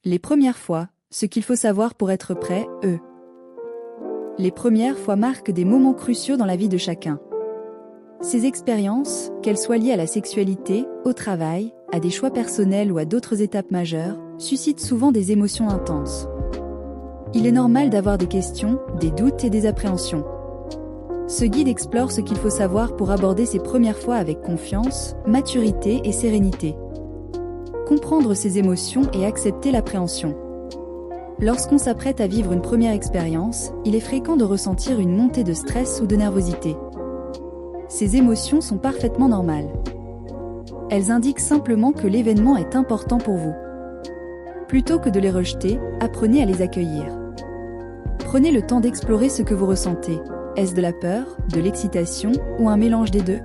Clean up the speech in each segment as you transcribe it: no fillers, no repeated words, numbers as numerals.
Les premières fois, ce qu'il faut savoir pour être prêt, Les premières fois marquent des moments cruciaux dans la vie de chacun. Ces expériences, qu'elles soient liées à la sexualité, au travail, à des choix personnels ou à d'autres étapes majeures, suscitent souvent des émotions intenses. Il est normal d'avoir des questions, des doutes et des appréhensions. Ce guide explore ce qu'il faut savoir pour aborder ces premières fois avec confiance, maturité et sérénité. Comprendre ses émotions et accepter l'appréhension. Lorsqu'on s'apprête à vivre une première expérience, il est fréquent de ressentir une montée de stress ou de nervosité. Ces émotions sont parfaitement normales. Elles indiquent simplement que l'événement est important pour vous. Plutôt que de les rejeter, apprenez à les accueillir. Prenez le temps d'explorer ce que vous ressentez. Est-ce de la peur, de l'excitation ou un mélange des deux?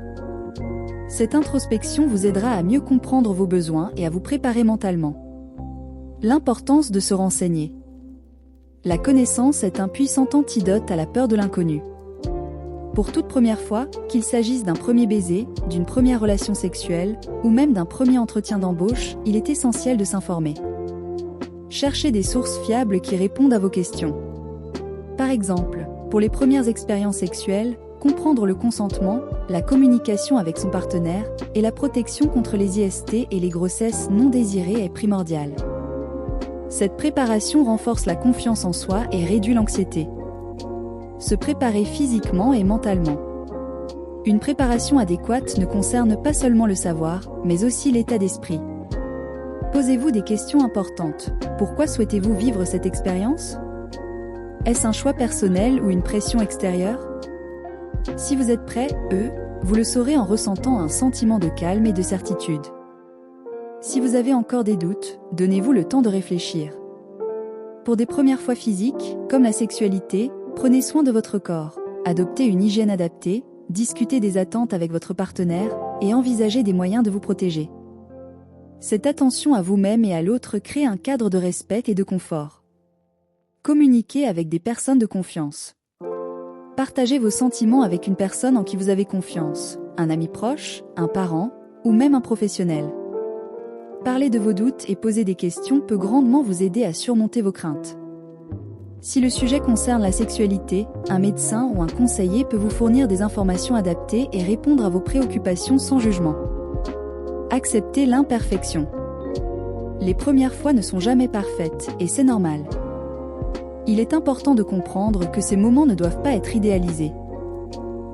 Cette introspection vous aidera à mieux comprendre vos besoins et à vous préparer mentalement. L'importance de se renseigner. La connaissance est un puissant antidote à la peur de l'inconnu. Pour toute première fois, qu'il s'agisse d'un premier baiser, d'une première relation sexuelle, ou même d'un premier entretien d'embauche, il est essentiel de s'informer. Cherchez des sources fiables qui répondent à vos questions. Par exemple, pour les premières expériences sexuelles, comprendre le consentement, la communication avec son partenaire et la protection contre les IST et les grossesses non désirées est primordiale. Cette préparation renforce la confiance en soi et réduit l'anxiété. Se préparer physiquement et mentalement. Une préparation adéquate ne concerne pas seulement le savoir, mais aussi l'état d'esprit. Posez-vous des questions importantes. Pourquoi souhaitez-vous vivre cette expérience ? Est-ce un choix personnel ou une pression extérieure ? Si vous êtes prêt, vous le saurez en ressentant un sentiment de calme et de certitude. Si vous avez encore des doutes, donnez-vous le temps de réfléchir. Pour des premières fois physiques, comme la sexualité, prenez soin de votre corps, adoptez une hygiène adaptée, discutez des attentes avec votre partenaire et envisagez des moyens de vous protéger. Cette attention à vous-même et à l'autre crée un cadre de respect et de confort. Communiquez avec des personnes de confiance. Partagez vos sentiments avec une personne en qui vous avez confiance, un ami proche, un parent ou même un professionnel. Parler de vos doutes et poser des questions peut grandement vous aider à surmonter vos craintes. Si le sujet concerne la sexualité, un médecin ou un conseiller peut vous fournir des informations adaptées et répondre à vos préoccupations sans jugement. Acceptez l'imperfection. Les premières fois ne sont jamais parfaites et c'est normal. Il est important de comprendre que ces moments ne doivent pas être idéalisés.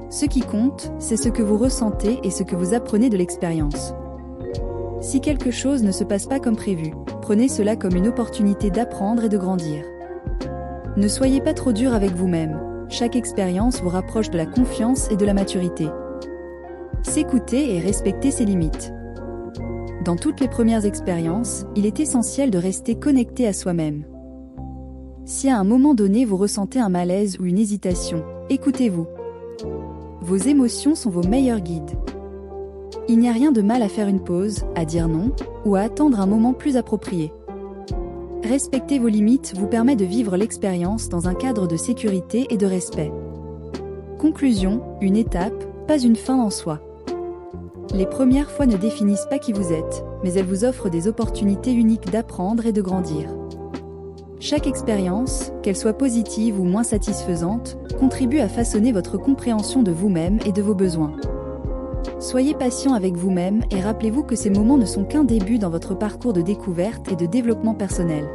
Ce qui compte, c'est ce que vous ressentez et ce que vous apprenez de l'expérience. Si quelque chose ne se passe pas comme prévu, prenez cela comme une opportunité d'apprendre et de grandir. Ne soyez pas trop dur avec vous-même, chaque expérience vous rapproche de la confiance et de la maturité. S'écouter et respecter ses limites. Dans toutes les premières expériences, il est essentiel de rester connecté à soi-même. Si à un moment donné vous ressentez un malaise ou une hésitation, écoutez-vous. Vos émotions sont vos meilleurs guides. Il n'y a rien de mal à faire une pause, à dire non, ou à attendre un moment plus approprié. Respecter vos limites vous permet de vivre l'expérience dans un cadre de sécurité et de respect. Conclusion, une étape, pas une fin en soi. Les premières fois ne définissent pas qui vous êtes, mais elles vous offrent des opportunités uniques d'apprendre et de grandir. Chaque expérience, qu'elle soit positive ou moins satisfaisante, contribue à façonner votre compréhension de vous-même et de vos besoins. Soyez patient avec vous-même et rappelez-vous que ces moments ne sont qu'un début dans votre parcours de découverte et de développement personnel.